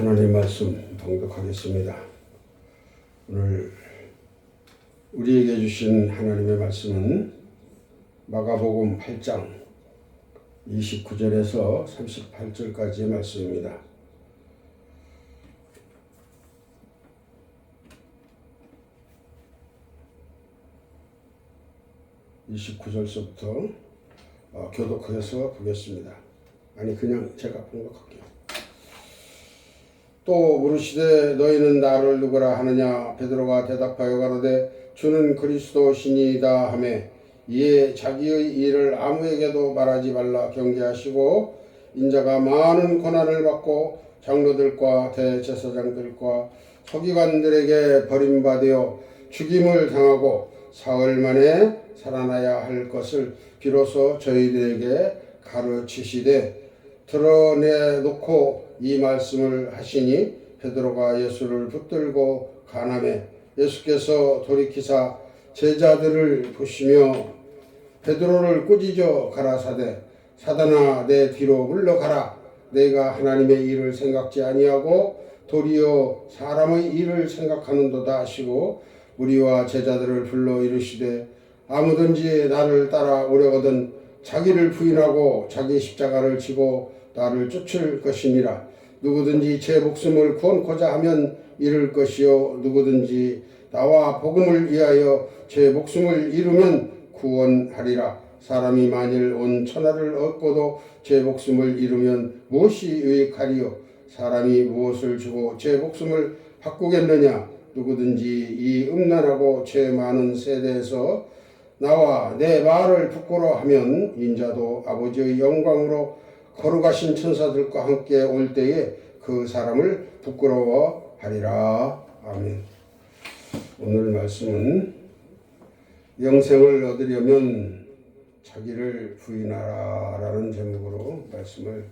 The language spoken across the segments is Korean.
하나님 말씀 봉독하겠습니다. 오늘 우리에게 주신 하나님의 말씀은 마가복음 8장 29절에서 38절까지의 말씀입니다. (29절서부터) 교독해서 보겠습니다. 아니 그냥 제가 봉독할게요. 또 물으시되 너희는 나를 누구라 하느냐? 베드로가 대답하여 가로되 주는 그리스도시니이다 하매 이에 자기의 일을 아무에게도 말하지 말라 경계하시고 인자가 많은 고난을 받고 장로들과 대제사장들과 서기관들에게 버림받아 죽임을 당하고 사흘 만에 살아나야 할 것을 비로소 저희들에게 가르치시되 드러내놓고 이 말씀을 하시니 베드로가 예수를 붙들고 간함에 예수께서 돌이키사 제자들을 보시며 베드로를 꾸짖어 가라사대 사단아 내 뒤로 물러가라. 내가 하나님의 일을 생각지 아니하고 도리어 사람의 일을 생각하는도다 하시고 무리와 제자들을 불러 이르시되 아무든지 나를 따라오려거든 자기를 부인하고 자기 십자가를 지고 나를 쫓을 것이니라. 누구든지 제 목숨을 구원코자 하면 잃을 것이요 누구든지 나와 복음을 위하여 제 목숨을 잃으면 구원하리라. 사람이 만일 온 천하를 얻고도 제 목숨을 잃으면 무엇이 유익하리요? 사람이 무엇을 주고 제 목숨을 바꾸겠느냐? 누구든지 이 음란하고 죄 많은 세대에서 나와 내 말을 부끄러워하면 인자도 아버지의 영광으로 거룩하신 천사들과 함께 올 때에 그 사람을 부끄러워하리라. 아멘. 오늘 말씀은 영생을 얻으려면 자기를 부인하라 라는 제목으로 말씀을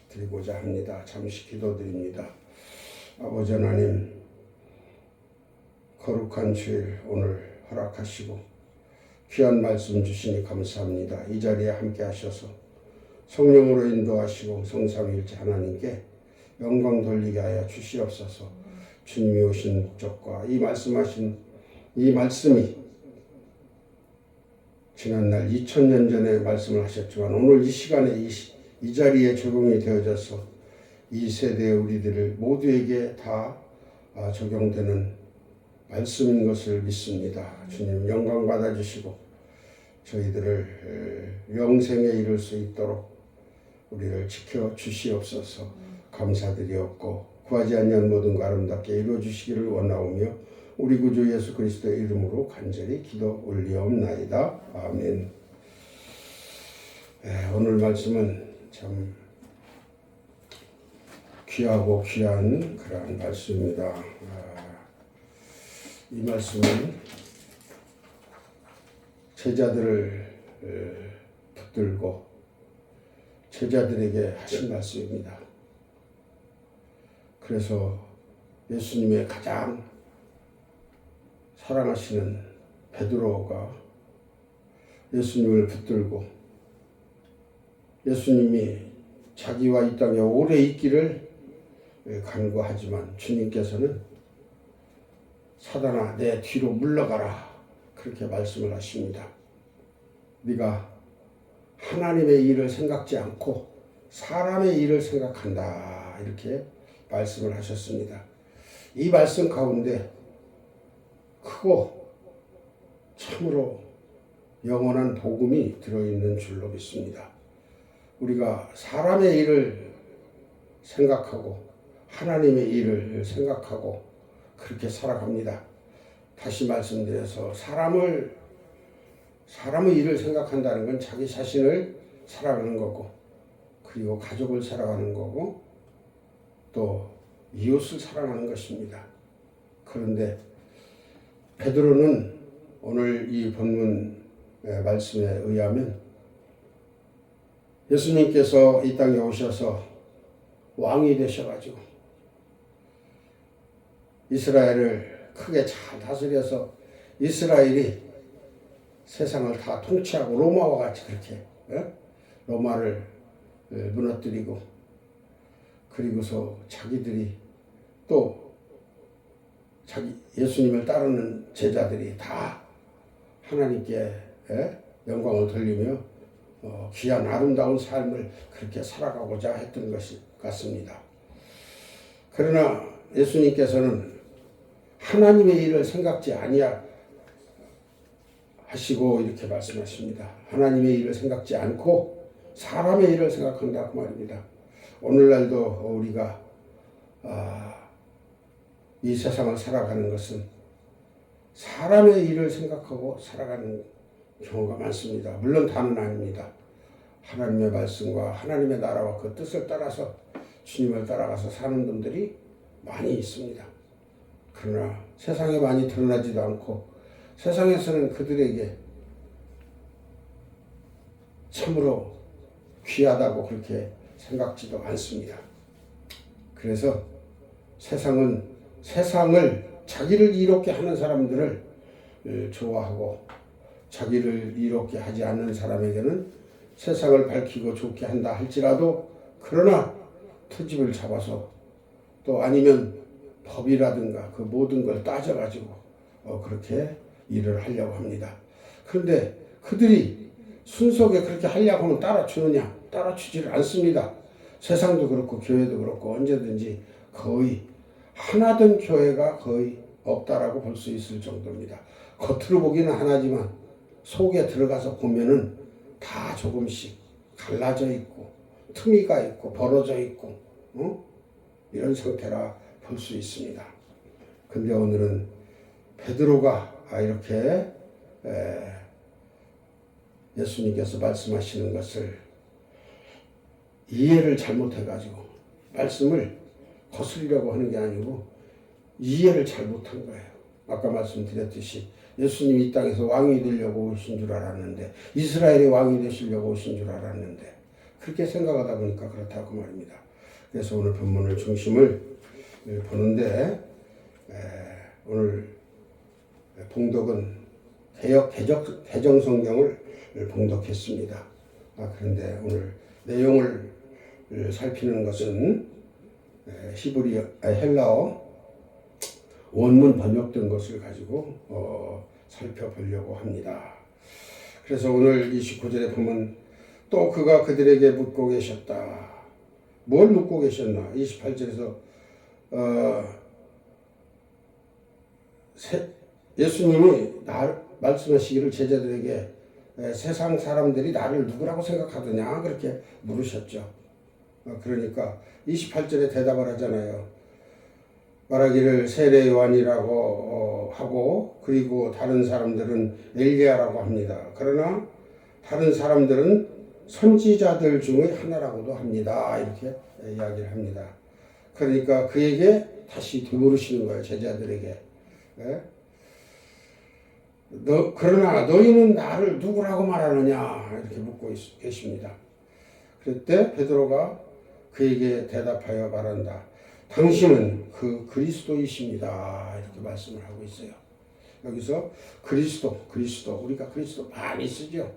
드리고자 합니다. 잠시 기도드립니다. 아버지 하나님, 거룩한 주일 오늘 허락하시고 귀한 말씀 주시니 감사합니다. 이 자리에 함께 하셔서 성령으로 인도하시고 성삼위일체 하나님께 영광 돌리게 하여 주시옵소서. 주님이 오신 목적과 이 말씀하신 이 말씀이 지난날 2000년 전에 말씀을 하셨지만 오늘 이 시간에 이 자리에 적용이 되어져서 이 세대의 우리들을 모두에게 다 적용되는 말씀인 것을 믿습니다. 주님 영광 받아주시고 저희들을 영생에 이를 수 있도록 우리를 지켜 주시옵소서. 감사드리옵고 구하지 아니한 모든 거 아름답게 이루어 주시기를 원하오며 우리 구주 예수 그리스도의 이름으로 간절히 기도 올리옵나이다. 아멘. 오늘 말씀은 참 귀하고 귀한 그러한 말씀입니다. 이 말씀은 제자들을 붙들고 제자들에게 하신 말씀입니다. 그래서 예수님의 가장 사랑하시는 베드로가 예수님을 붙들고 예수님이 자기와 이 땅에 오래 있기를 간구하지만 주님께서는 사단아 내 뒤로 물러가라 그렇게 말씀을 하십니다. 네가 하나님의 일을 생각지 않고 사람의 일을 생각한다 이렇게 말씀을 하셨습니다. 이 말씀 가운데 크고 참으로 영원한 복음이 들어있는 줄로 믿습니다. 우리가 사람의 일을 생각하고 하나님의 일을 생각하고 그렇게 살아갑니다. 다시 말씀드려서 사람의 일을 생각한다는 건 자기 자신을 살아가는 거고 그리고 가족을 살아가는 거고 또 이웃을 사랑하는 것입니다. 그런데 베드로는 오늘 이 본문 말씀에 의하면 예수님께서 이 땅에 오셔서 왕이 되셔가지고 이스라엘을 크게 잘 다스려서 이스라엘이 세상을 다 통치하고 로마와 같이 그렇게 로마를 무너뜨리고 그리고서 자기들이 또 자기 예수님을 따르는 제자들이 다 하나님께 영광을 돌리며 귀한 아름다운 삶을 그렇게 살아가고자 했던 것이 같습니다. 그러나 예수님께서는 하나님의 일을 생각지 아니하시고 이렇게 말씀하십니다. 하나님의 일을 생각지 않고 사람의 일을 생각한다 그 말입니다. 오늘날도 우리가 이 세상을 살아가는 것은 사람의 일을 생각하고 살아가는 경우가 많습니다. 물론 다는 아닙니다. 하나님의 말씀과 하나님의 나라와 그 뜻을 따라서 주님을 따라가서 사는 분들이 많이 있습니다. 그러나 세상에 많이 드러나지도 않고 세상에서는 그들에게 참으로 귀하다고 그렇게 생각지도 않습니다. 그래서 세상을 자기를 이롭게 하는 사람들을 좋아하고 자기를 이롭게 하지 않는 사람에게는 세상을 밝히고 좋게 한다 할지라도 그러나 트집을 잡아서 또 아니면 법이라든가 그 모든 걸 따져가지고 그렇게 일을 하려고 합니다. 그런데 그들이 순수하게 그렇게 하려고 하면 따라주느냐? 따라주지를 않습니다. 세상도 그렇고 교회도 그렇고 언제든지 거의 하나된 교회가 거의 없다라고 볼 수 있을 정도입니다. 겉으로 보기는 하나지만 속에 들어가서 보면은 다 조금씩 갈라져 있고 틈이가 있고 벌어져 있고 이런 상태라 볼 수 있습니다. 근데 오늘은 베드로가 이렇게 예수님께서 말씀하시는 것을 이해를 잘못해가지고 말씀을 거슬리려고 하는 게 아니고 이해를 잘못한 거예요. 아까 말씀드렸듯이 예수님이 이 땅에서 왕이 되려고 오신 줄 알았는데 이스라엘의 왕이 되시려고 오신 줄 알았는데 그렇게 생각하다 보니까 그렇다고 말입니다. 그래서 오늘 본문을 중심을 보는데 오늘 봉독은 개역 개정성경을 봉독했습니다. 그런데 오늘 내용을 살피는 것은 헬라어 원문 번역된 것을 가지고 살펴보려고 합니다. 그래서 오늘 29절에 보면 또 그가 그들에게 묻고 계셨다. 뭘 묻고 계셨나? 28절에서 예수님이 말씀하시기를 제자들에게 세상 사람들이 나를 누구라고 생각하더냐 그렇게 물으셨죠. 그러니까 28절에 대답을 하잖아요. 말하기를 세례 요한이라고 하고 그리고 다른 사람들은 엘리야라고 합니다. 그러나 다른 사람들은 선지자들 중의 하나라고도 합니다. 이렇게 이야기를 합니다. 그러니까 그에게 다시 되물으시는 거예요. 제자들에게. 그러나 너희는 나를 누구라고 말하느냐 이렇게 묻고 계십니다. 그때 베드로가 그에게 대답하여 말한다. 당신은 그 그리스도이십니다. 이렇게 말씀을 하고 있어요. 여기서 그리스도 우리가 그리스도 많이 쓰죠.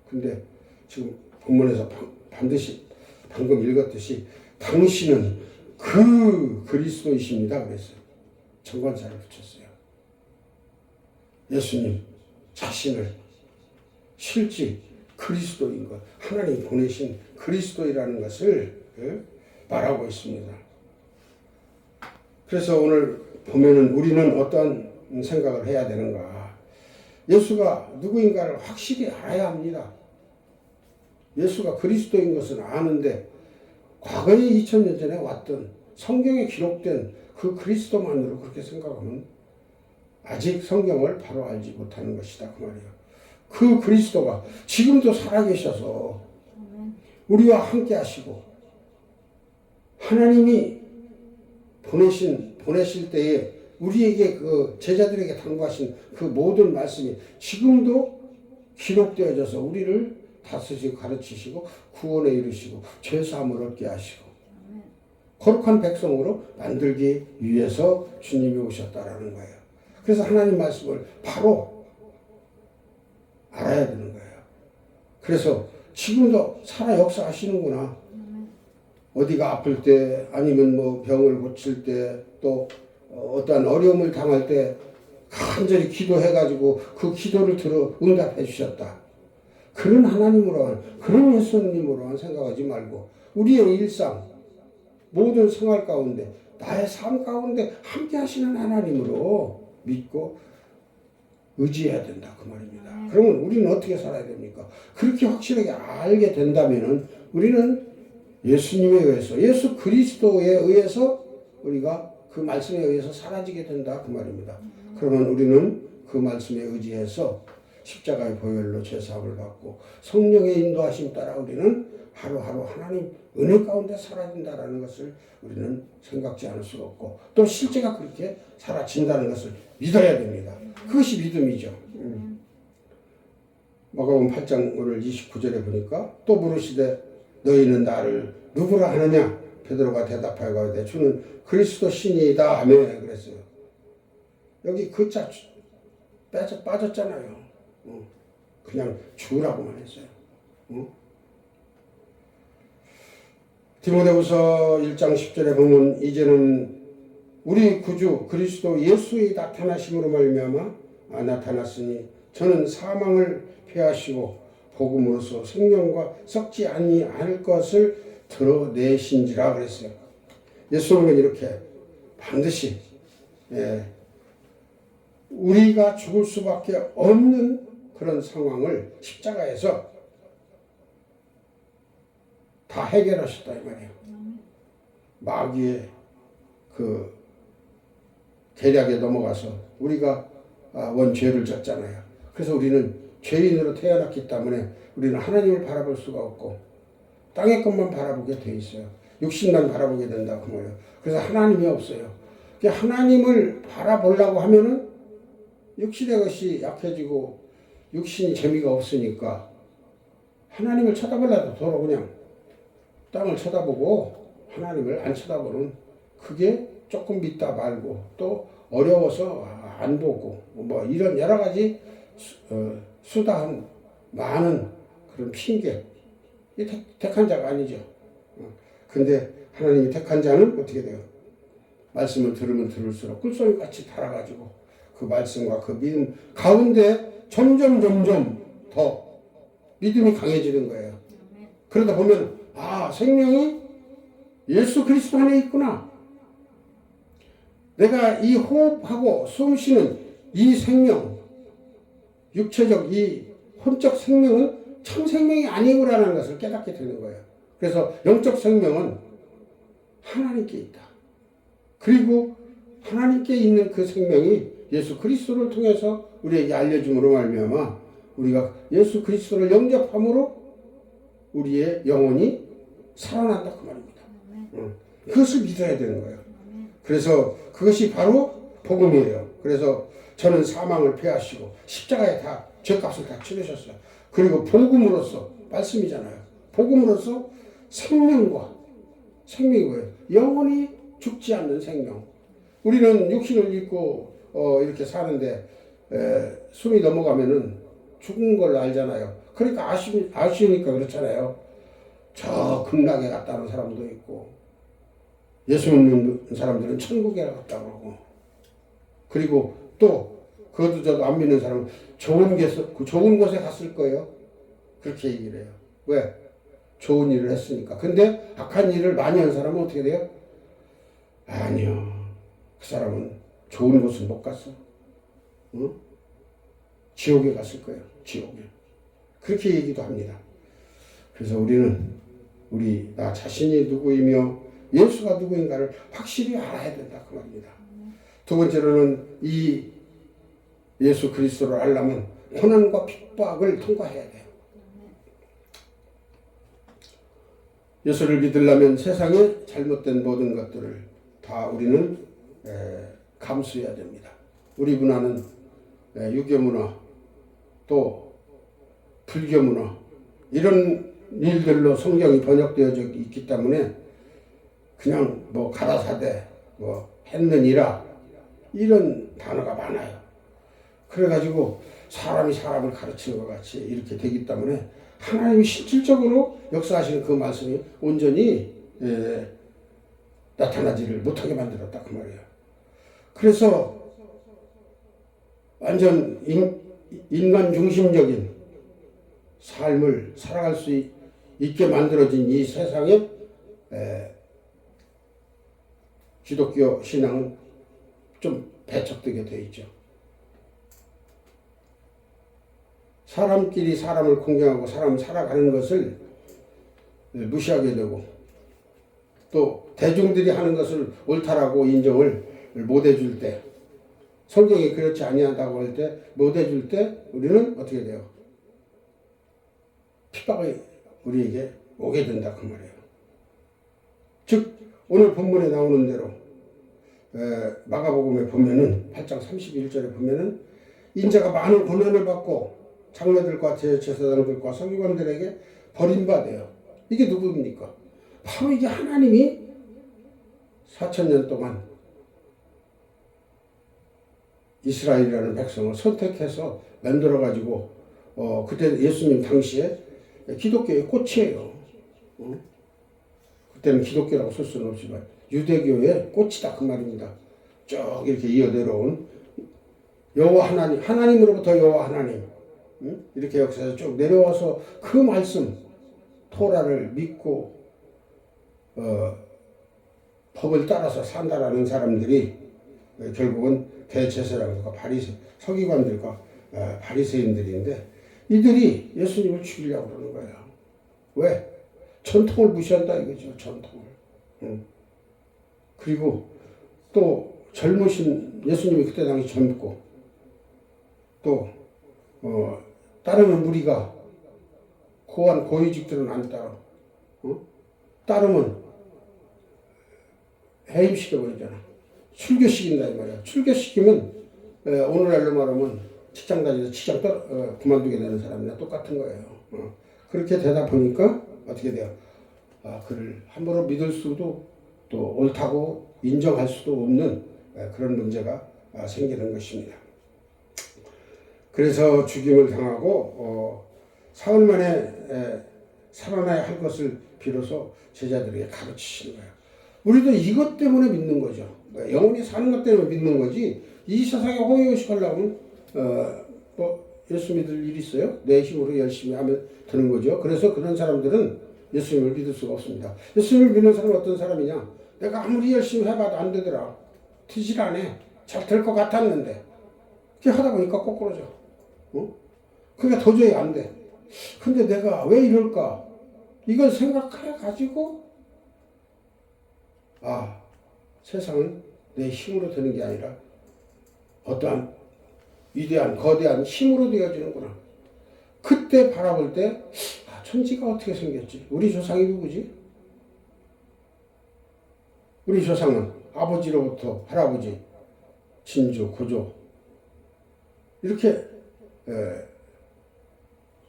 근데 지금 본문에서 반드시 방금 읽었듯이 당신은 그 그리스도이십니다. 그랬어요. 정관사를 붙였어요. 예수님 자신을 실제 그리스도인 것, 하나님이 보내신 그리스도이라는 것을 말하고 있습니다. 그래서 오늘 보면은 우리는 어떤 생각을 해야 되는가? 예수가 누구인가를 확실히 알아야 합니다. 예수가 그리스도인 것은 아는데 과거에 2000년 전에 왔던 성경에 기록된 그 그리스도만으로 그렇게 생각하면 아직 성경을 바로 알지 못하는 것이다 그 말이에요. 그 그리스도가 지금도 살아계셔서 우리와 함께 하시고 하나님이 보내실 때에 우리에게 그 제자들에게 당부하신 그 모든 말씀이 지금도 기록되어져서 우리를 다스리시고 가르치시고 구원에 이르시고 죄사함을 얻게 하시고 거룩한 백성으로 만들기 위해서 주님이 오셨다라는 거예요. 그래서 하나님 말씀을 바로 알아야 되는 거예요. 그래서 지금도 살아 역사하시는구나. 어디가 아플 때 아니면 뭐 병을 고칠 때 또 어떠한 어려움을 당할 때 간절히 기도해가지고 그 기도를 들어 응답해 주셨다. 그런 하나님으로만, 그런 예수님으로만 생각하지 말고 우리의 일상 모든 생활 가운데 나의 삶 가운데 함께 하시는 하나님으로 믿고 의지해야 된다 그 말입니다. 그러면 우리는 어떻게 살아야 됩니까? 그렇게 확실하게 알게 된다면은 우리는 예수님에 의해서, 예수 그리스도에 의해서 우리가 그 말씀에 의해서 사라지게 된다 그 말입니다. 그러면 우리는 그 말씀에 의지해서 십자가의 보혈로 죄사함을 받고 성령의 인도하심 따라 우리는 하루하루 하나님 은혜 가운데 살아진다라는 것을 우리는 생각지 않을 수가 없고 또 실제가 그렇게 사라진다는 것을 믿어야 됩니다. 그것이 믿음이죠. 마가복음 8장 오늘 29절에 보니까 또 물으시되 너희는 나를 누구라 하느냐? 베드로가 대답하여 가로되 주는 그리스도 신이다 하며 그랬어요. 여기 그 자 빠졌잖아요. 그냥 주라고만 했어요. 디모데후서 1장 10절에 보면 이제는 우리 구주 그리스도 예수의 나타나심으로 말미암아 나타났으니 저는 사망을 패하시고 복음으로써 생명과 썩지 아니할 것을 드러내신지라 그랬어요. 예수님은 이렇게 반드시 우리가 죽을 수밖에 없는 그런 상황을 십자가에서 다 해결하셨다 이 말이에요. 마귀의 그 계략에 넘어가서 우리가 원죄를 졌잖아요. 그래서 우리는 죄인으로 태어났기 때문에 우리는 하나님을 바라볼 수가 없고 땅의 것만 바라보게 돼 있어요. 육신만 바라보게 된다 그 말이에요. 그래서 하나님이 없어요. 하나님을 바라보려고 하면은 육신의 것이 약해지고 육신이 재미가 없으니까 하나님을 쳐다보려도 도로 그냥 땅을 쳐다보고 하나님을 안 쳐다보는 그게 조금 믿다 말고 또 어려워서 안 보고 뭐 이런 여러 가지 수다한 많은 그런 핑계 이 택한 자가 아니죠. 근데 하나님이 택한 자는 어떻게 돼요? 말씀을 들으면 들을수록 꿀송이 같이 달아가지고 그 말씀과 그 믿음 가운데 점점 더 믿음이 강해지는 거예요. 그러다 보면 생명이 예수 그리스도 안에 있구나. 내가 이 호흡하고 숨 쉬는 이 생명, 육체적 이 혼적 생명은 참 생명이 아니구라는 것을 깨닫게 되는 거예요. 그래서 영적 생명은 하나님께 있다. 그리고 하나님께 있는 그 생명이 예수 그리스도를 통해서 우리에게 알려줌으로 말미암아 우리가 예수 그리스도를 영접함으로 우리의 영혼이 살아난다 그 말입니다. 그것을 믿어야 되는 거예요. 그래서 그것이 바로 복음이에요. 그래서 저는 사망을 패하시고 십자가에 다 죄값을 다 치르셨어요. 그리고 복음으로써 말씀이잖아요. 복음으로써 생명이 뭐예요? 영원히 죽지 않는 생명. 우리는 육신을 입고 이렇게 사는데 숨이 넘어가면은 죽은 걸 알잖아요. 그러니까 아쉬우니까 그렇잖아요. 저 극락에 갔다는 사람도 있고 예수 믿는 사람들은 천국에 갔다 그러고 그리고 또 그것도 저도 안 믿는 사람은 좋은 곳에 갔을 거예요. 그렇게 얘기를 해요. 왜? 좋은 일을 했으니까. 근데 악한 일을 많이 한 사람은 어떻게 돼요? 아니요. 그 사람은 좋은 곳은 못 갔어. 지옥에 갔을 거예요. 지옥에. 그렇게 얘기도 합니다. 그래서 우리는 나 자신이 누구이며 예수가 누구인가를 확실히 알아야 된다 그 말입니다. 두 번째로는 이 예수 그리스도를 알려면 고난과 핍박을 통과해야 돼요. 예수를 믿으려면 세상의 잘못된 모든 것들을 다 우리는 감수해야 됩니다. 우리 문화는 유교 문화 또 불교 문화 이런 일들로 성경이 번역되어 있기 때문에 그냥 뭐 가라사대 뭐 했느니라 이런 단어가 많아요. 그래가지고 사람이 사람을 가르치는 것 같이 이렇게 되기 때문에 하나님이 실질적으로 역사하시는 그 말씀이 온전히 나타나지를 못하게 만들었다 그 말이에요. 그래서 완전 인간 중심적인 삶을 살아갈 수 있게 만들어진 이 세상에 기독교 신앙은 좀 배척되게 되어 있죠. 사람끼리 사람을 공경하고 사람 살아가는 것을 무시하게 되고 또 대중들이 하는 것을 옳다라고 인정을 못 해줄 때, 성경이 그렇지 아니하다고 할 때 못 해줄 때 우리는 어떻게 돼요? 핍박이 우리에게 오게 된다 그 말이에요. 즉 오늘 본문에 나오는 대로 마가복음에 보면은 8장 31절에 보면은 인자가 많은 고난을 받고 장로들과 제사장들과 서기관들에게 버림받아요. 이게 누구입니까? 바로 이게 하나님이 4,000년 동안 이스라엘이라는 백성을 선택해서 만들어가지고 그때 예수님 당시에 기독교의 꽃이에요. 그때는 기독교라고 쓸 수는 없지만 유대교의 꽃이다 그 말입니다. 쭉 이렇게 이어 내려온 여호와 하나님, 하나님으로부터 여호와 하나님, 이렇게 역사에서 쭉 내려와서 그 말씀 토라를 믿고 법을 따라서 산다라는 사람들이 결국은 대제사장들과 서기관들과 바리새인들인데 이들이 예수님을 죽이려고 그러는 거예요. 왜? 전통을 무시한다 이거죠. 전통을. 그리고 또 젊으신 예수님이 그때 당시 젊고 또 따르는 무리가 고한 고위직들은 안 따라. 따르면 해임시켜버리잖아. 출교시킨다 이 말이야. 출교시키면 오늘날로 말하면 직장 다니면서 직장 그만두게 되는 사람이나 똑같은 거예요. 그렇게 되다 보니까 어떻게 돼요? 그를 함부로 믿을 수도 또 옳다고 인정할 수도 없는 그런 문제가 생기는 것입니다. 그래서 죽임을 당하고 사흘 만에 살아나야 할 것을 비로소 제자들에게 가르치시는 거예요. 우리도 이것 때문에 믿는 거죠. 영원히 사는 것 때문에 믿는 거지. 이 세상에 호의호식 하려면 예수 믿을 일 있어요? 내 힘으로 열심히 하면 되는 거죠. 그래서 그런 사람들은 예수님을 믿을 수가 없습니다. 예수님을 믿는 사람은 어떤 사람이냐? 내가 아무리 열심히 해봐도 안 되더라. 되질 않아. 잘 될 것 같았는데. 그렇게 하다 보니까 꼬꾸러져. 그게 도저히 안 돼. 근데 내가 왜 이럴까? 이걸 생각해가지고 세상은 내 힘으로 되는 게 아니라 어떠한 위대한 거대한 힘으로 되어지는구나. 그때 바라볼 때 천지가 어떻게 생겼지? 우리 조상이 누구지? 우리 조상은 아버지로부터 할아버지, 친조, 고조 이렇게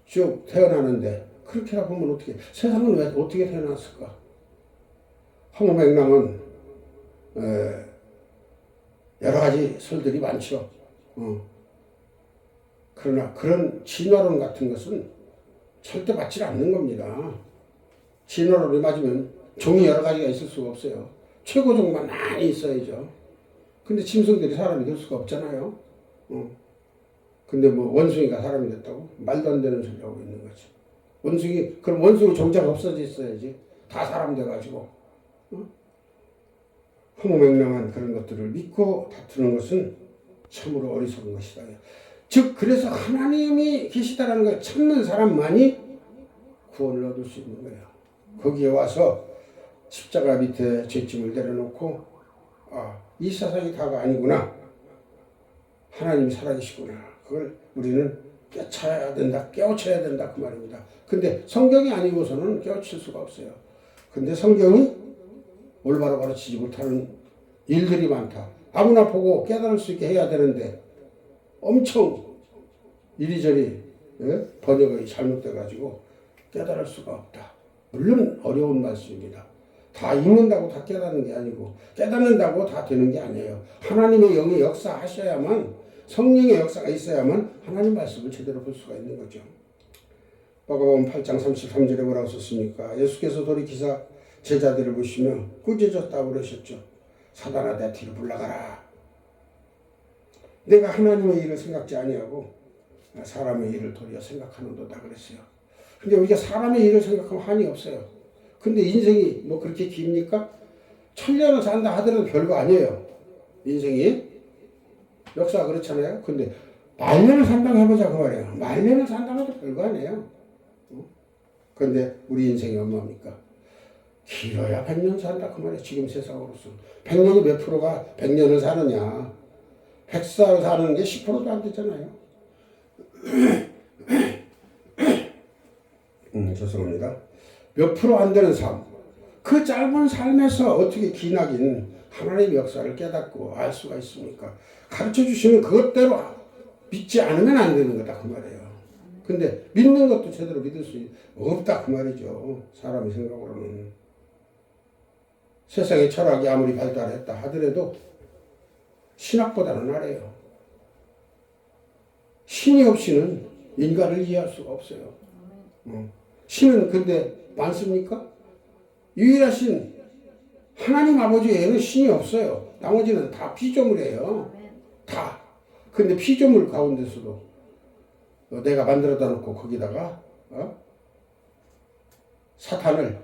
쭉 태어나는데 그렇게 보면 어떻게 세상은 왜 어떻게 태어났을까? 허무맹랑은 여러 가지 설들이 많죠. 그러나 그런 진화론 같은 것은 절대 맞지 않는 겁니다. 진화론이 맞으면 종이 여러 가지가 있을 수가 없어요. 최고종만 많이 있어야죠. 근데 짐승들이 사람이 될 수가 없잖아요. 근데 뭐 원숭이가 사람이 됐다고? 말도 안 되는 소리 하고 있는 거지. 그럼 원숭이 종자가 없어져 있어야지. 다 사람 돼가지고. 허무맹랑한 그런 것들을 믿고 다투는 것은 참으로 어리석은 것이다. 즉 그래서 하나님이 계시다라는 걸 찾는 사람만이 구원을 얻을 수 있는 거예요. 거기에 와서 십자가 밑에 죄짐을 내려놓고 이 세상이 다가 아니구나. 하나님이 살아계시구나. 그걸 우리는 깨쳐야 된다. 깨우쳐야 된다. 그 말입니다. 근데 성경이 아니고서는 깨우칠 수가 없어요. 근데 성경이 올바로 가르치지 못하는 일들이 많다. 아무나 보고 깨달을 수 있게 해야 되는데 엄청 이리저리 번역이 잘못돼가지고 깨달을 수가 없다. 물론 어려운 말씀입니다. 다 읽는다고 다 깨닫는 게 아니고 깨닫는다고 다 되는 게 아니에요. 하나님의 영이 역사하셔야만 성령의 역사가 있어야만 하나님 말씀을 제대로 볼 수가 있는 거죠. 마가복음 8장 33절에 뭐라고 썼습니까? 예수께서 돌이키사 제자들을 보시며 꾸짖었다고 그러셨죠. 사단아 내 뒤로 물러가라. 내가 하나님의 일을 생각지 아니하고 사람의 일을 도리어 생각하는도다 그랬어요. 근데 우리가 사람의 일을 생각하면 한이 없어요. 근데 인생이 뭐 그렇게 깁니까? 1000년을 산다 하더라도 별거 아니에요. 인생이. 역사가 그렇잖아요. 근데 말년을 산다고 해보자 그 말이에요. 말년을 산다고 해도 별거 아니에요. 그런데 우리 인생이 얼마입니까? 길어야 100년 산다 그 말이에요. 지금 세상으로서. 100년이 몇 프로가 100년을 사느냐. 100살 사는 게 10%도 안 되잖아요. 죄송합니다. 몇 프로 안 되는 삶. 그 짧은 삶에서 어떻게 기나긴 하나님의 역사를 깨닫고 알 수가 있습니까? 가르쳐 주시는 그것대로 믿지 않으면 안 되는 거다 그 말이에요. 근데 믿는 것도 제대로 믿을 수 없다 그 말이죠. 사람의 생각으로는. 세상의 철학이 아무리 발달했다 하더라도 신학보다는 아래요. 신이 없이는 인간을 이해할 수가 없어요. 신은 근데 많습니까? 유일하신 하나님 아버지 외에는 신이 없어요. 나머지는 다 피조물이에요. 다. 근데 피조물 가운데서도 내가 만들어다 놓고 거기다가 사탄을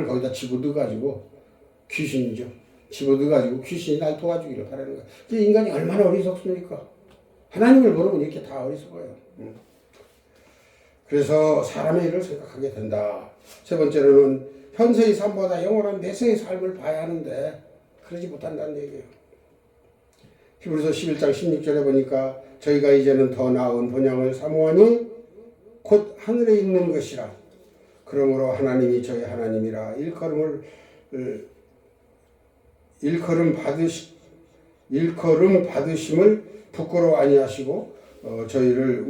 거기다 집어넣어가지고 귀신이죠. 집어넣어가지고 귀신이 날 도와주기를 바라는 거예요. 인간이 얼마나 어리석습니까? 하나님을 모르면 이렇게 다 어리석어요. 그래서 사람의 일을 생각하게 된다. 세 번째로는 현세의 삶보다 영원한 내세의 삶을 봐야 하는데 그러지 못한다는 얘기예요. 히브리서 11장 16절에 보니까 저희가 이제는 더 나은 본향을 사모하니 곧 하늘에 있는 것이라. 그러므로 하나님이 저희 하나님이라 일컬음 받으심을 부끄러워 아니하시고 저희를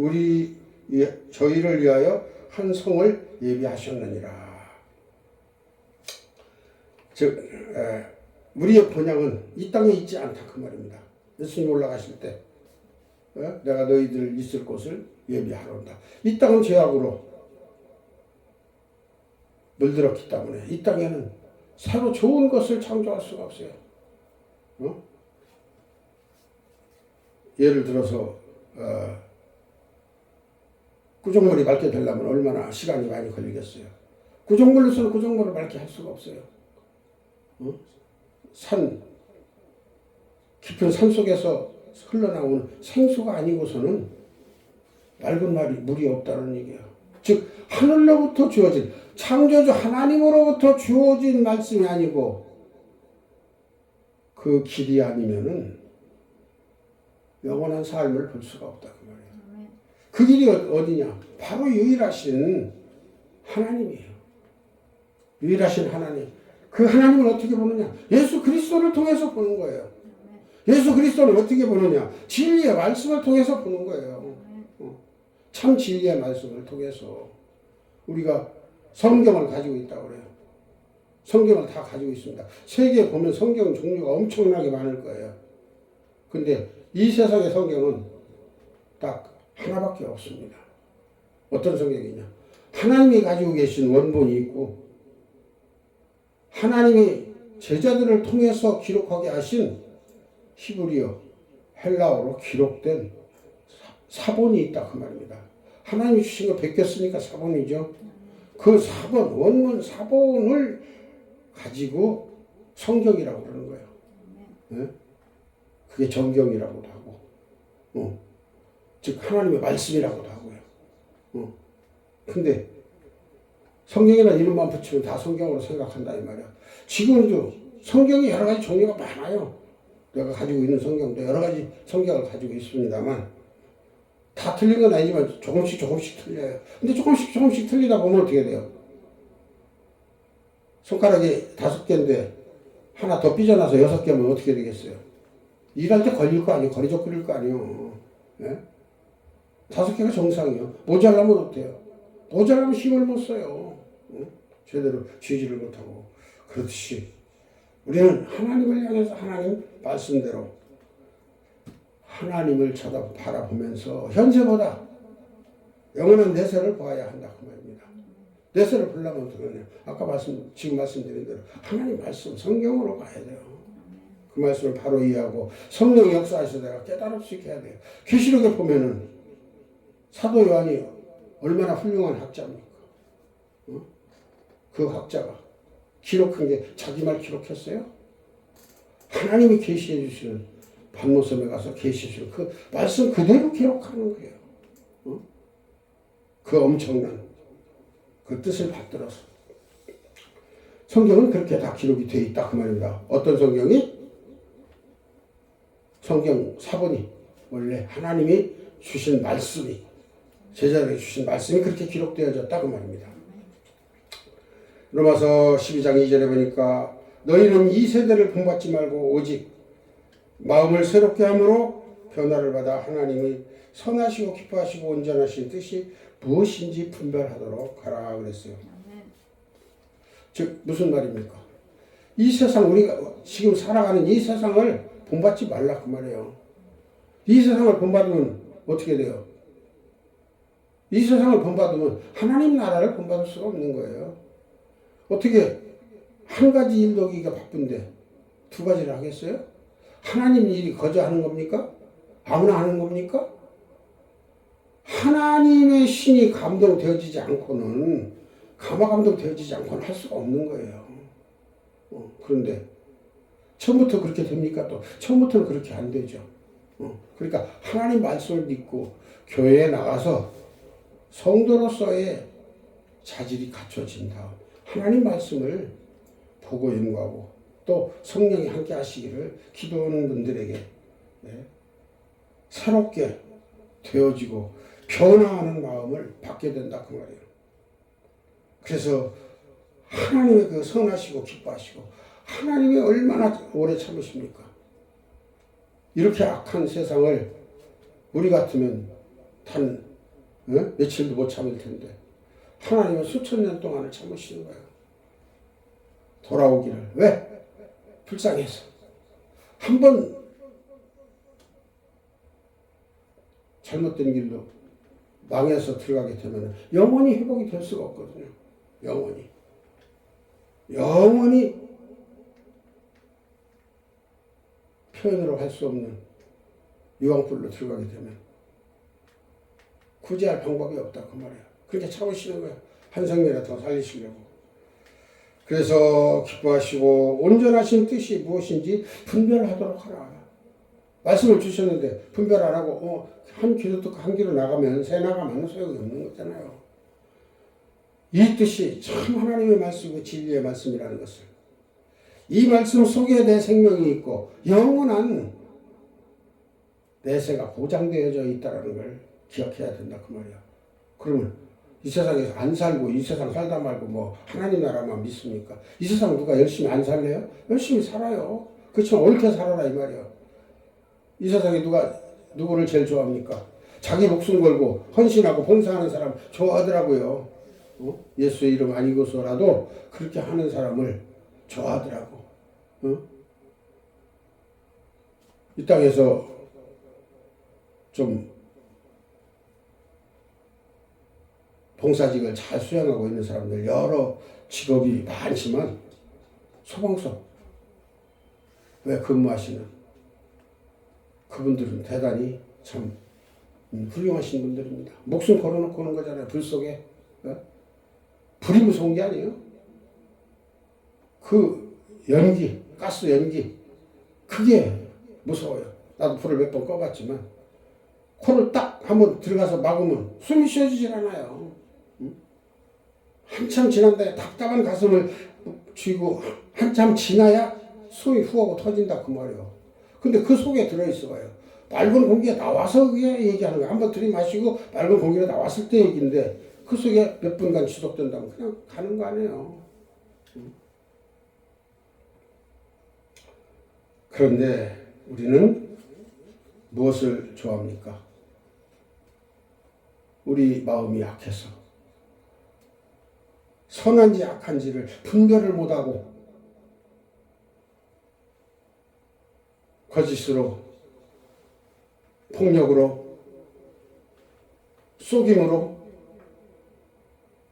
위하여 한 성을 예비하셨느니라. 즉 우리의 본향은 이 땅에 있지 않다 그 말입니다. 예수님 올라가실 때 내가 너희들 있을 곳을 예비하러온다. 이 땅은 죄악으로 물들었기 때문에 이 땅에는 새로 좋은 것을 창조할 수가 없어요. 예를 들어서 구정물이 맑게 되려면 얼마나 시간이 많이 걸리겠어요. 구정물로서는 구정물을 맑게 할 수가 없어요. 깊은 산 속에서 흘러나오는 생수가 아니고서는 맑은 물이 없다는 얘기예요. 즉 하늘로부터 주어진 창조주 하나님으로부터 주어진 말씀이 아니고 그 길이 아니면은 영원한 삶을 볼 수가 없다 그 말이에요. 그 길이 어디냐? 바로 유일하신 하나님이에요. 유일하신 하나님. 그 하나님을 어떻게 보느냐? 예수 그리스도를 통해서 보는 거예요. 예수 그리스도를 어떻게 보느냐? 진리의 말씀을 통해서 보는 거예요. 참 진리의 말씀을 통해서 우리가 성경을 가지고 있다고 그래요. 성경을 다 가지고 있습니다. 세계에 보면 성경 종류가 엄청나게 많을 거예요. 근데 이 세상의 성경은 딱 하나밖에 없습니다. 어떤 성경이냐? 하나님이 가지고 계신 원본이 있고 하나님이 제자들을 통해서 기록하게 하신 히브리어, 헬라어로 기록된 사본이 있다 그 말입니다. 하나님이 주신 거 베꼈으니까 사본이죠. 그 사본, 원문 사본을 가지고 성경이라고 그러는 거예요. 네? 그게 정경이라고도 하고, 즉 하나님의 말씀이라고도 하고요. 근데 성경이라는 이름만 붙이면 다 성경으로 생각한다 이 말이야. 지금도 성경이 여러 가지 종류가 많아요. 내가 가지고 있는 성경도 여러 가지 성경을 가지고 있습니다만 다 틀린 건 아니지만 조금씩 틀려요. 근데 조금씩 틀리다 보면 어떻게 돼요? 손가락이 5개인데 하나 더 삐져나서 6개면 어떻게 되겠어요? 일할 때 걸릴 거 아니에요? 거리적 그릴 거 아니에요? 네? 5개가 정상이에요. 모자라면 어때요? 모자라면 힘을 못 써요. 제대로 쥐지를 못하고. 그렇듯이 우리는 하나님을 향해서 하나님 말씀대로 하나님을 바라보면서 현세보다 영원한 내세를 봐야 한다 그 말입니다. 내세를 보려면 어떻게 하냐. 아까 지금 말씀드린 대로 하나님 말씀, 성경으로 가야 돼요. 그 말씀을 바로 이해하고 성령 역사하시다가 깨달을 수 있게 해야 돼요. 계시록에 보면은 사도 요한이 얼마나 훌륭한 학자입니까? 그 학자가 기록한 게 자기 말 기록했어요? 하나님이 계시해 주시는 반모섬에 가서 계시해 주시는 그 말씀 그대로 기록하는 거예요. 그 엄청난 그 뜻을 받들어서 성경은 그렇게 다 기록이 되어 있다 그 말입니다. 어떤 성경이? 성경 사본이 원래 하나님이 주신 말씀이 제자들에게 주신 말씀이 그렇게 기록되어졌다 그 말입니다. 로마서 12장 2절에 보니까 너희는 이 세대를 본받지 말고 오직 마음을 새롭게 함으로 변화를 받아 하나님이 선하시고 기뻐하시고 온전하신 뜻이 무엇인지 분별하도록 하라 그랬어요. 즉 무슨 말입니까? 이 세상 우리가 지금 살아가는 이 세상을 본받지 말라 그 말이에요. 이 세상을 본받으면 어떻게 돼요? 이 세상을 본받으면 하나님 나라를 본받을 수가 없는 거예요. 어떻게 한 가지 일도 하기가 바쁜데 두 가지를 하겠어요? 하나님 일이 거저 하는 겁니까? 아무나 하는 겁니까? 하나님의 신이 감동되어지지 않고는 감화 감동되어지지 않고는 할 수가 없는 거예요. 그런데 처음부터 그렇게 됩니까? 또 처음부터는 그렇게 안 되죠. 그러니까 하나님 말씀을 믿고 교회에 나가서 성도로서의 자질이 갖춰진 다음 하나님 말씀을 보고 연구하고 또 성령이 함께 하시기를 기도하는 분들에게 새롭게 되어지고 변화하는 마음을 받게 된다 그 말이에요. 그래서 하나님의 그 선하시고 기뻐하시고 하나님이 얼마나 오래 참으십니까? 이렇게 악한 세상을 우리 같으면 며칠도 못 참을 텐데 하나님은 수천 년 동안을 참으시는 거예요. 돌아오기를. 왜? 불쌍해서. 한번 잘못된 길로 망해서 들어가게 되면 영원히 회복이 될 수가 없거든요. 영원히 표현으로 할 수 없는 유황불로 들어가게 되면 구제할 방법이 없다 그 말이에요. 그렇게 참으시는 거예요. 한 생명이라 더 살리시려고. 그래서 기뻐하시고 온전하신 뜻이 무엇인지 분별하도록 하라. 말씀을 주셨는데 분별 안 하고 한 귀로 듣고 한 귀로 나가면 새 나가면 소용이 없는 거잖아요. 이 뜻이 참 하나님의 말씀이고 진리의 말씀이라는 것을 이 말씀 속에 내 생명이 있고 영원한 내세가 보장되어져 있다는 걸 기억해야 된다 그 말이야. 그러면 이 세상에서 안 살고 이 세상 살다 말고 뭐 하나님 나라만 믿습니까? 이 세상 누가 열심히 안 살래요? 열심히 살아요. 그렇지만 옳게 살아라 이 말이야. 이 세상에 누구를 제일 좋아합니까? 자기 목숨 걸고 헌신하고 봉사하는 사람 좋아하더라고요. 예수의 이름 아니고서라도 그렇게 하는 사람을 좋아하더라고. 이 땅에서 좀 봉사직을 잘 수행하고 있는 사람들 여러 직업이 많지만 소방서 왜 근무하시는 그분들은 대단히 참 훌륭하신 분들입니다. 목숨 걸어놓고 오는 거잖아요. 불 속에. 불이 무서운 게 아니에요. 그 연기, 가스 연기 그게 무서워요. 나도 불을 몇 번 꺼봤지만 코를 딱 한번 들어가서 막으면 숨이 쉬어지질 않아요. 한참 지난 다음에 답답한 가슴을 쥐고 한참 지나야 숨이 후하고 터진다 그 말이에요. 근데 그 속에 들어있어 봐요. 맑은 공기가 나와서 그게 얘기하는 거예요. 한번 들이마시고 맑은 공기가 나왔을 때 얘기인데 그 속에 몇 분간 지속된다면 그냥 가는 거 아니에요. 그런데 우리는 무엇을 좋아합니까? 우리 마음이 약해서 선한지 악한지를 분별을 못하고 거짓으로 폭력으로 속임으로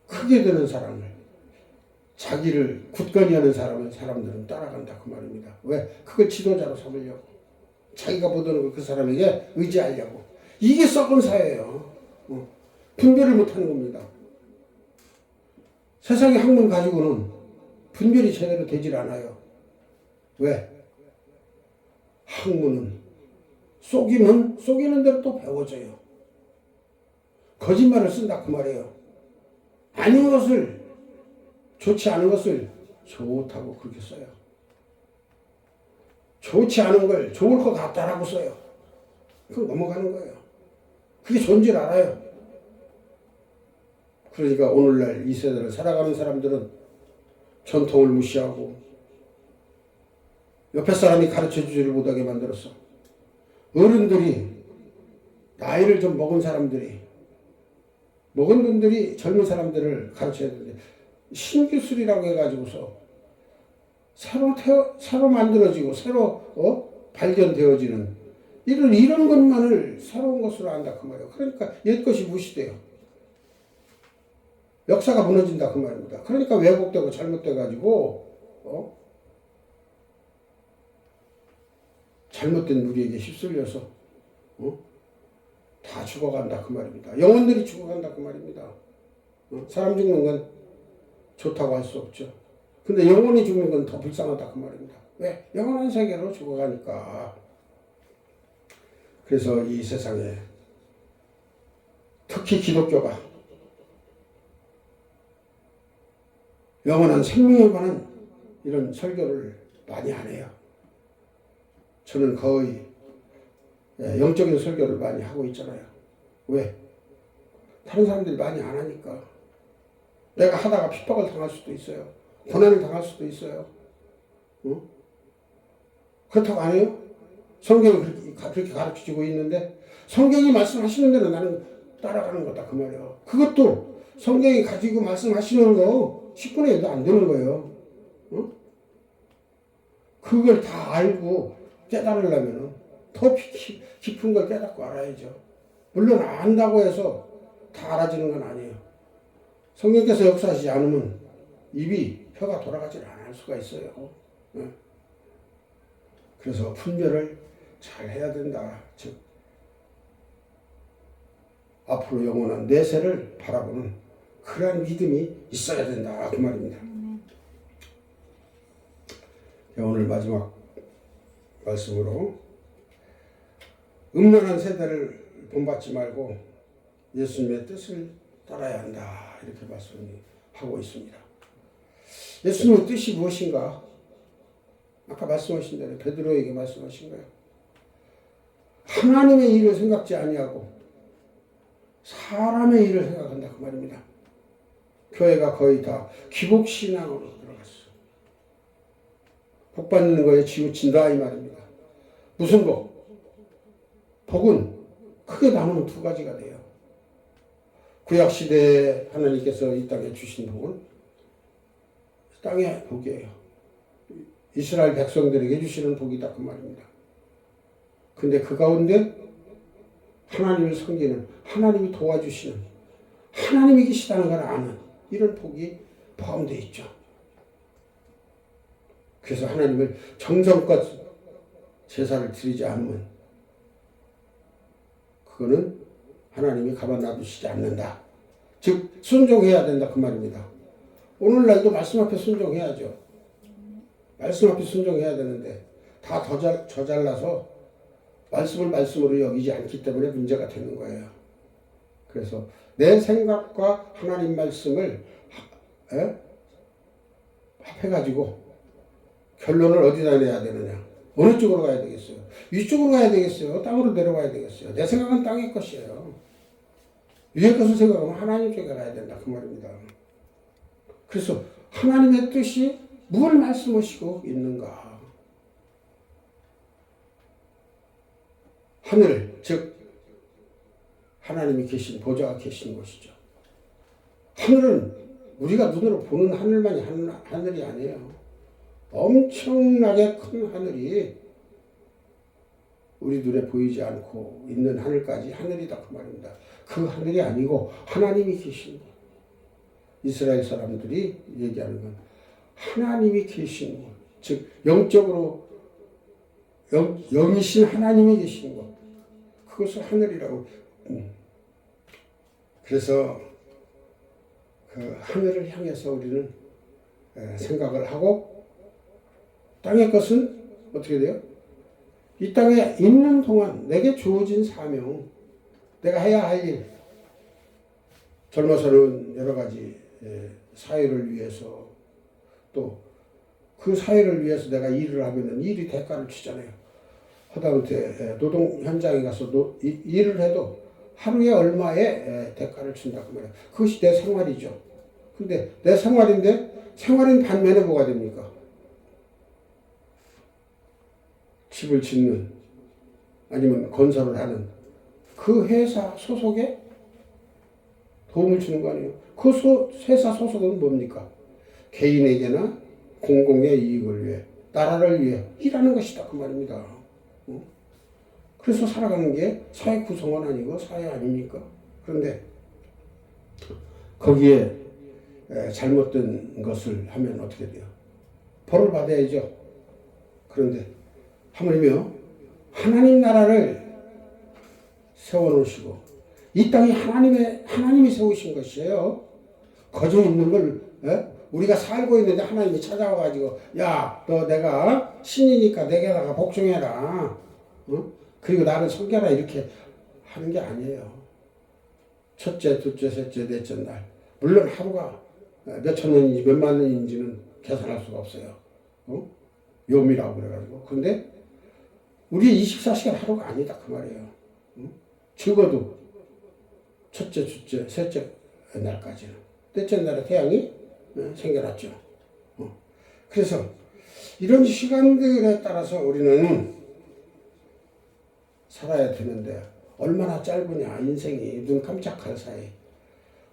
그 크게 되는 사람을, 자기를 굳건히 하는 사람을 사람들은 따라간다 그 말입니다. 왜? 그걸 지도자로 삼으려고. 자기가 보던 걸 그 사람에게 의지하려고. 이게 썩은 사회예요. 분별을 못하는 겁니다. 세상의 학문 가지고는 분별이 제대로 되질 않아요. 왜? 학문은 속이는 대로 또 배워져요. 거짓말을 쓴다 그 말이에요. 아닌 것을, 좋지 않은 것을 좋다고 그렇게 써요. 좋지 않은 걸 좋을 것 같다라고 써요. 그럼 넘어가는 거예요. 그게 존재를 알아요. 그러니까 오늘날 이 세대를 살아가는 사람들은 전통을 무시하고 옆에 사람이 가르쳐주지를 못하게 만들었어. 어른들이, 나이를 좀 먹은 사람들이, 먹은 분들이 젊은 사람들을 가르쳐야 되는데 신기술이라고 해가지고서 새로 만들어지고 새로 발견되어지는 이런 것만을 새로운 것으로 안다 그 말이에요. 그러니까 옛것이 무시돼요. 역사가 무너진다 그 말입니다. 그러니까 왜곡되고 잘못돼가지고 잘못된 우리에게 휩쓸려서 다 죽어간다 그 말입니다. 영혼들이 죽어간다 그 말입니다. 사람 죽는 건 좋다고 할 수 없죠. 근데 영혼이 죽는 건 더 불쌍하다 그 말입니다. 왜? 영원한 세계로 죽어가니까. 그래서 이 세상에 특히 기독교가 영원한 생명에 관한 이런 설교를 많이 안 해요. 저는 거의 영적인 설교를 많이 하고 있잖아요. 왜? 다른 사람들이 많이 안 하니까. 내가 하다가 핍박을 당할 수도 있어요. 고난을 당할 수도 있어요. 그렇다고 안 해요? 성경이 그렇게 가르쳐주고 있는데 성경이 말씀하시는 대로 나는 따라가는 거다 그 말이에요. 그것도 성경이 가지고 말씀하시는 거 10분의 1도 안 되는 거예요. 그걸 다 알고 깨달으려면 더 깊은 걸 깨닫고 알아야죠. 물론 안다고 해서 다 알아지는 건 아니에요. 성령께서 역사하시지 않으면 입이 혀가 돌아가지 않을 수가 있어요. 그래서 분별을 잘 해야 된다. 즉 앞으로 영원한 내세를 바라보는 그러한 믿음이 있어야 된다 그 말입니다. 오늘 마지막 말씀으로 음란한 세대를 본받지 말고 예수님의 뜻을 따라야 한다 이렇게 말씀하고 있습니다. 예수님의 뜻이 무엇인가? 아까 말씀하신 대로 베드로에게 말씀하신 거예요. 하나님의 일을 생각지 아니하고 사람의 일을 생각한다 그 말입니다. 교회가 거의 다 기복신앙으로 들어갔어. 복 받는 거에 치우친다 이 말입니다. 무슨 복? 복은 크게 나누면 두 가지가 돼요. 구약시대에 하나님께서 이 땅에 주신 복은 땅의 복이에요. 이스라엘 백성들에게 주시는 복이다 그 말입니다. 근데 그 가운데 하나님을 섬기는, 하나님이 도와주시는, 하나님이 계시다는 걸 아는 이런 복이 포함되어 있죠. 그래서 하나님을 정성껏 제사를 드리지 않으면 그거는 하나님이 가만 놔두시지 않는다. 즉 순종해야 된다 그 말입니다. 오늘날도 말씀 앞에 순종해야죠. 말씀 앞에 순종해야 되는데 다 저잘라서 말씀을 말씀으로 여기지 않기 때문에 문제가 되는 거예요. 그래서 내 생각과 하나님 말씀을 합해가지고 결론을 어디다 내야 되느냐. 어느 쪽으로 가야 되겠어요? 위쪽으로 가야 되겠어요? 땅으로 내려가야 되겠어요? 내 생각은 땅의 것이에요. 위의 것을 생각하면 하나님 쪽에 가야 된다 그 말입니다. 그래서 하나님의 뜻이 뭘 말씀하시고 있는가. 하늘, 즉 하나님이 계신 보좌가 계신 곳이죠. 하늘은 우리가 눈으로 보는 하늘만이 하늘이 아니에요. 엄청나게 큰 하늘이 우리 눈에 보이지 않고 있는 하늘까지 하늘이다 그 말입니다. 그 하늘이 아니고 하나님이 계신 곳. 이스라엘 사람들이 얘기하는 건 하나님이 계신 것, 즉 영적으로 영이신 하나님이 계신 것, 그것을 하늘이라고. 그래서 그 하늘을 향해서 우리는 생각을 하고, 땅의 것은 어떻게 돼요? 이 땅에 있는 동안 내게 주어진 사명, 내가 해야 할 일, 젊어서는 여러 가지 사회를 위해서, 또 그 사회를 위해서 내가 일을 하면은 일이 대가를 주잖아요. 하다못해 노동 현장에 가서 일을 해도 하루에 얼마의 대가를 준다 그 말이에요. 그것이 내 생활이죠. 근데 내 생활인데, 생활인 반면에 뭐가 됩니까? 집을 짓는, 아니면 건설을 하는 그 회사 소속에 도움을 주는 거 아니에요? 그 회사 소속은 뭡니까? 개인에게나 공공의 이익을 위해, 나라를 위해 일하는 것이다 그 말입니다. 그래서 살아가는 게 사회 구성원 아니고 사회 아닙니까? 그런데 거기에 잘못된 것을 하면 어떻게 돼요? 벌을 받아야죠. 그런데 하물며 하나님 나라를 세워놓으시고, 이 땅이 하나님이 세우신 것이에요. 거저 있는 걸 우리가 살고 있는데 하나님이 찾아와가지고, 야, 너 내가 신이니까 내게다가 복종해라, 그리고 나를 섬겨라, 이렇게 하는 게 아니에요. 첫째, 둘째, 셋째, 넷째 날, 물론 하루가 몇천 년인지 몇만 년인지는 계산할 수가 없어요. 요미라고 그래가지고. 근데 우리의 24시간 하루가 아니다 그 말이에요. 적어도 첫째, 둘째, 셋째 날까지는. 넷째 날에 태양이 생겨났죠. 그래서 이런 시간들에 따라서 우리는 살아야 되는데, 얼마나 짧으냐 인생이. 눈 깜짝할 사이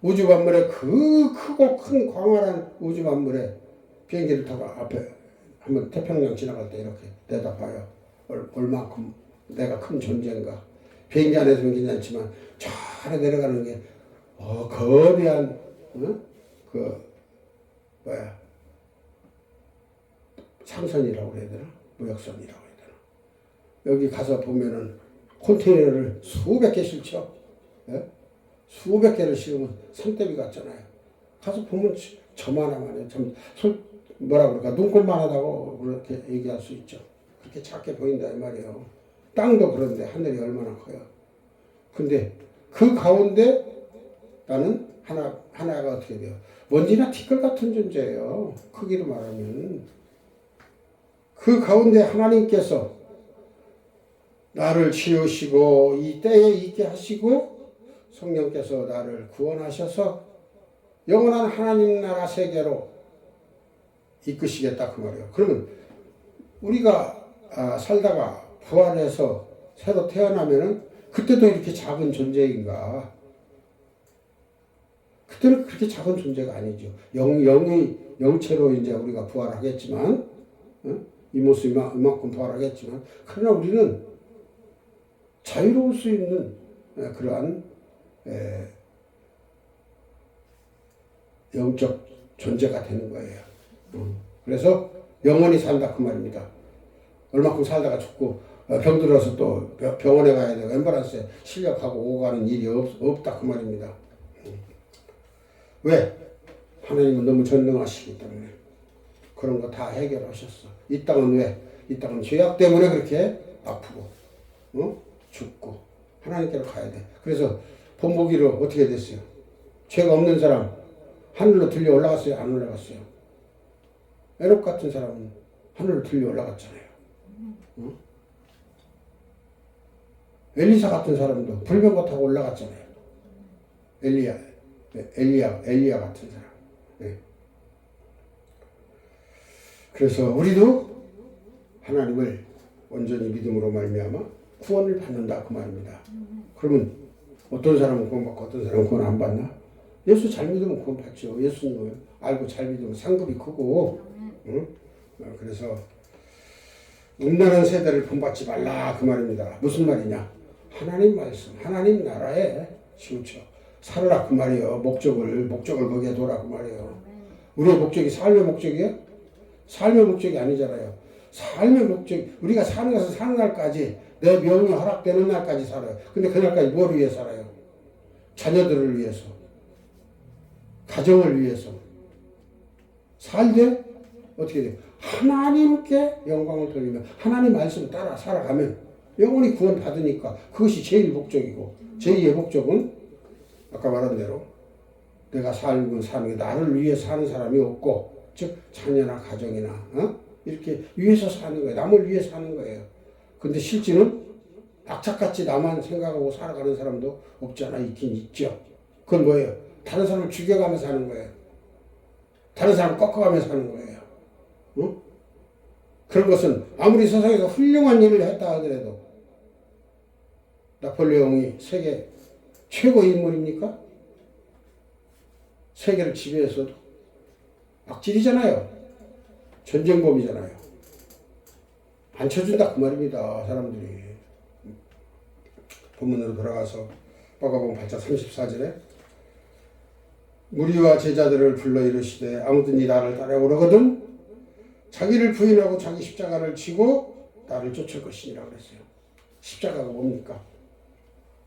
우주 만물에, 그 크고 큰 광활한 우주 만물에 비행기를 타고 앞에 한번 태평양 지나갈 때 이렇게 내다봐요. 얼만큼 내가 큰 존재인가. 비행기 안에서는 괜찮지만 저 아래 내려가는 게 거대한 상선이라고 해야 되나? 무역선이라고 해야 되나? 여기 가서 보면은 컨테이너를 수백 개 실죠. 수백 개를 실으면 산더미 같잖아요. 가서 보면 저만하면 해요. 참 뭐라 그럴까, 눈꼴만 하다고 그렇게 얘기할 수 있죠. 그렇게 작게 보인다 이 말이에요. 땅도 그런데 하늘이 얼마나 커요. 근데 그 가운데 나는 하나가 어떻게 돼요? 먼지나 티끌 같은 존재예요. 크기로 말하면. 그 가운데 하나님께서 나를 지으시고 이 때에 있게 하시고, 성령께서 나를 구원하셔서 영원한 하나님 나라 세계로 이끄시겠다 그 말이에요. 그러면 우리가 살다가 부활해서 새로 태어나면은 그때도 이렇게 작은 존재인가? 그때는 그렇게 작은 존재가 아니죠. 영의 영체로 이제 우리가 부활하겠지만, 이 모습 이만큼 부활하겠지만, 그러나 우리는 자유로울 수 있는 그러한 영적 존재가 되는 거예요. 그래서 영원히 산다 그 말입니다. 얼마큼 살다가 죽고 병들어서 또 병원에 가야 되고 앰뷸런스에 실려가고 오고 가는 일이 없다 그 말입니다. 왜? 하나님은 너무 전능하시기 때문에 그런 거 다 해결하셨어. 이 땅은 왜? 이 땅은 죄악 때문에 그렇게 아프고 죽고 하나님께로 가야 돼. 그래서 본보기로 어떻게 됐어요? 죄가 없는 사람 하늘로 들려 올라갔어요? 안 올라갔어요? 에녹 같은 사람은 하늘로 들려 올라갔잖아요. 엘리사 같은 사람도 불병거 타고 올라갔잖아요. 엘리야 같은 사람. 네. 그래서 우리도 하나님을 온전히 믿음으로 말미암아 구원을 받는다 그 말입니다. 그러면 어떤 사람은 구원받고 어떤 사람은 구원 안 받나? 예수 잘 믿으면 구원 받죠. 예수님을 알고 잘 믿으면 상급이 크고. 그래서 음란한 세대를 본받지 말라 그 말입니다. 무슨 말이냐? 하나님 말씀, 하나님 나라에 치우쳐 살으라 그 말이에요. 목적을 거기에 둬라 그 말이에요. 우리의 목적이 삶의 목적이에요? 삶의 목적이 아니잖아요. 삶의 목적, 우리가 사는 것은 사는 날까지, 내 명이 허락되는 날까지 살아요. 근데 그날까지 뭘 위해 살아요? 자녀들을 위해서, 가정을 위해서 살되 어떻게 돼요? 하나님께 영광을 돌리며 하나님 말씀 따라 살아가면 영원히 구원 받으니까 그것이 제일 목적이고, 제2의 목적은 아까 말한 대로 내가 살고 사는 게 나를 위해 사는 사람이 없고, 즉 자녀나 가정이나 이렇게 위해서 사는 거예요. 남을 위해 사는 거예요. 근데 실제는 악착같이 나만 생각하고 살아가는 사람도 없지 않아 있긴 있죠. 그건 뭐예요? 다른 사람을 죽여가면서 사는 거예요. 다른 사람을 꺾어가면서 사는 거예요. 응? 그런 것은 아무리 세상에서 훌륭한 일을 했다 하더라도, 나폴레옹이 세계 최고의 인물입니까? 세계를 지배해서도 악질이잖아요. 전쟁범이잖아요. 안 쳐준다 그 말입니다. 사람들이. 본문으로 돌아가서 마가복음 8장 34절에 무리와 제자들을 불러 이르시되 아무든지 나를 따라오려거든 자기를 부인하고 자기 십자가를 지고 나를 쫓을 것이니라 그랬어요. 십자가가 뭡니까?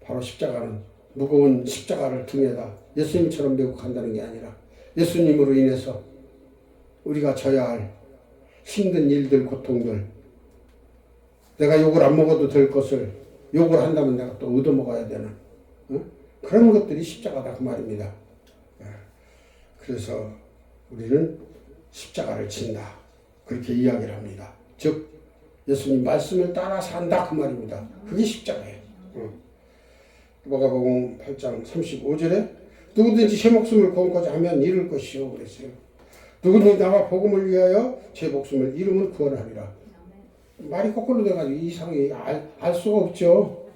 바로 십자가는 무거운 십자가를 등에다 예수님처럼 메고 간다는 게 아니라, 예수님으로 인해서 우리가 져야 할 힘든 일들, 고통들, 내가 욕을 안 먹어도 될 것을 욕을 한다면 내가 또 얻어먹어야 되는 그런 것들이 십자가다 그 말입니다. 그래서 우리는 십자가를 진다 그렇게 이야기를 합니다. 즉 예수님 말씀을 따라 산다 그 말입니다. 그게 십자가예요. 마가복음 8장 35절에 누구든지 제 목숨을 구원하고자 하면 잃을 것이요 그랬어요. 누구든지 나와 복음을 위하여 제 목숨을 잃으면 구원하리라. 말이 거꾸로 돼가지고 이상하게 알 수가 없죠.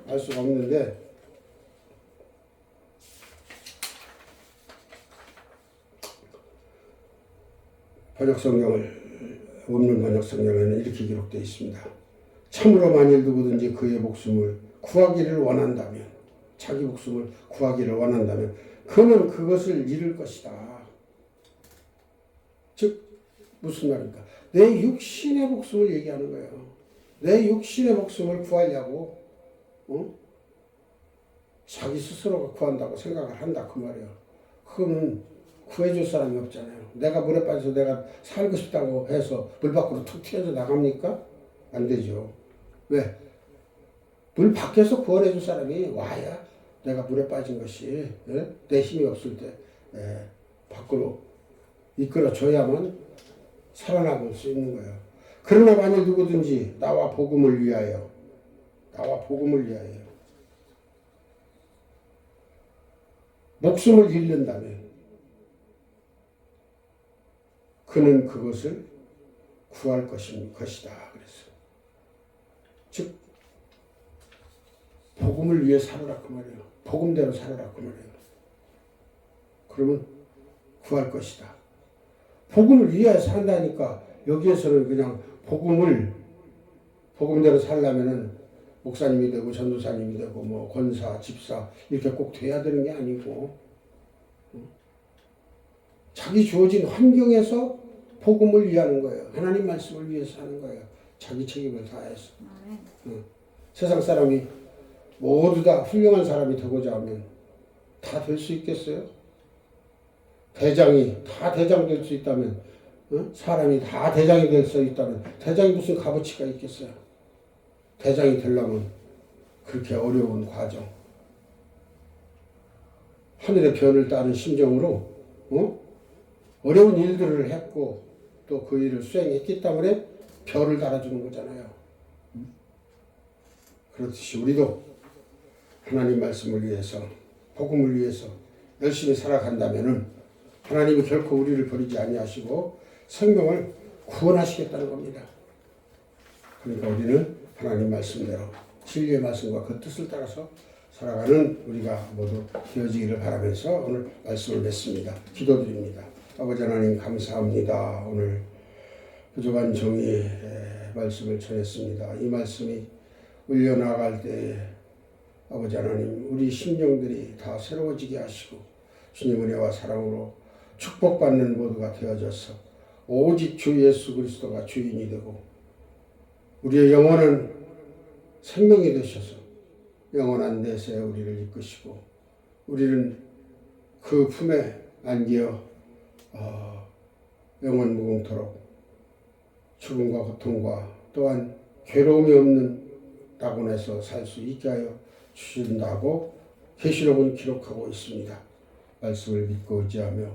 알 수가 없는데, 원문 번역 성경에는 이렇게 기록되어 있습니다. 참으로 만일 누구든지 그의 목숨을 구하기를 원한다면, 자기 목숨을 구하기를 원한다면 그는 그것을 잃을 것이다. 즉 무슨 말입니까? 내 육신의 목숨을 얘기하는 거예요. 내 육신의 목숨을 구하려고 자기 스스로가 구한다고 생각을 한다 그 말이에요. 그거는 구해줄 사람이 없잖아요. 내가 물에 빠져서 내가 살고 싶다고 해서 물 밖으로 툭 튀어져 나갑니까? 안 되죠. 왜? 물 밖에서 구원해줄 사람이 와야 내가 물에 빠진 것이 내 힘이 없을 때 밖으로 이끌어줘야만 살아남을 수 있는 거예요. 그러나 만일 누구든지 나와 복음을 위하여 목숨을 잃는다면 그는 그것을 구할 것이다 그랬어요. 즉 복음을 위해 살아라 그 말이에요. 복음대로 살아라 그 말이에요. 그러면 구할 것이다. 복음을 위하여 산다니까 여기에서는 그냥 복음대로 살려면은 목사님이 되고 전도사님이 되고 뭐 권사, 집사 이렇게 꼭 돼야 되는 게 아니고 자기 주어진 환경에서 복음을 위하는 거예요. 하나님 말씀을 위해서 하는 거예요. 자기 책임을 다해서. 세상 사람이 모두 다 훌륭한 사람이 되고자 하면 다 될 수 있겠어요? 대장이 다 대장 될 수 있다면, 사람이 다 대장이 될 수 있다면 대장이 무슨 값어치가 있겠어요? 대장이 되려면 그렇게 어려운 과정, 하늘의 변을 따른 심정으로 어려운 일들을 했고 또 그 일을 수행했기 때문에 별을 달아주는 거잖아요. 그렇듯이 우리도 하나님 말씀을 위해서, 복음을 위해서 열심히 살아간다면은 하나님이 결코 우리를 버리지 아니하시고 생명을 구원하시겠다는 겁니다. 그러니까 우리는 하나님 말씀대로 진리의 말씀과 그 뜻을 따라서 살아가는 우리가 모두 되어지기를 바라면서 오늘 말씀을 맺습니다. 기도드립니다. 아버지 하나님 감사합니다. 오늘 부족한 정의의 말씀을 전했습니다. 이 말씀이 울려나갈 때에 아버지 하나님, 우리 심령들이 다 새로워지게 하시고 주님 은혜와 사랑으로 축복받는 모두가 되어져서 오직 주 예수 그리스도가 주인이 되고 우리의 영원한 생명이 되셔서 영원한 내세에 우리를 이끄시고 우리는 그 품에 안기어 영원 무궁토록 죽음과 고통과 또한 괴로움이 없는 낙원에서 살 수 있게 하여 주신다고 계시록은 기록하고 있습니다. 말씀을 믿고 의지하며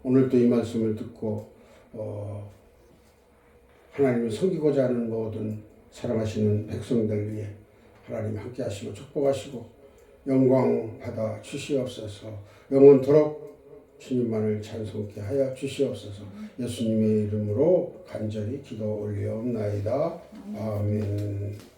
오늘도 이 말씀을 듣고 하나님을 섬기고자 하는 모든 사랑하시는 백성들 위해 하나님 함께 하시고 축복하시고 영광 받아 주시옵소서. 영원토록 주님만을 찬송케 하여 주시옵소서. 예수님의 이름으로 간절히 기도 올리옵나이다. 아멘.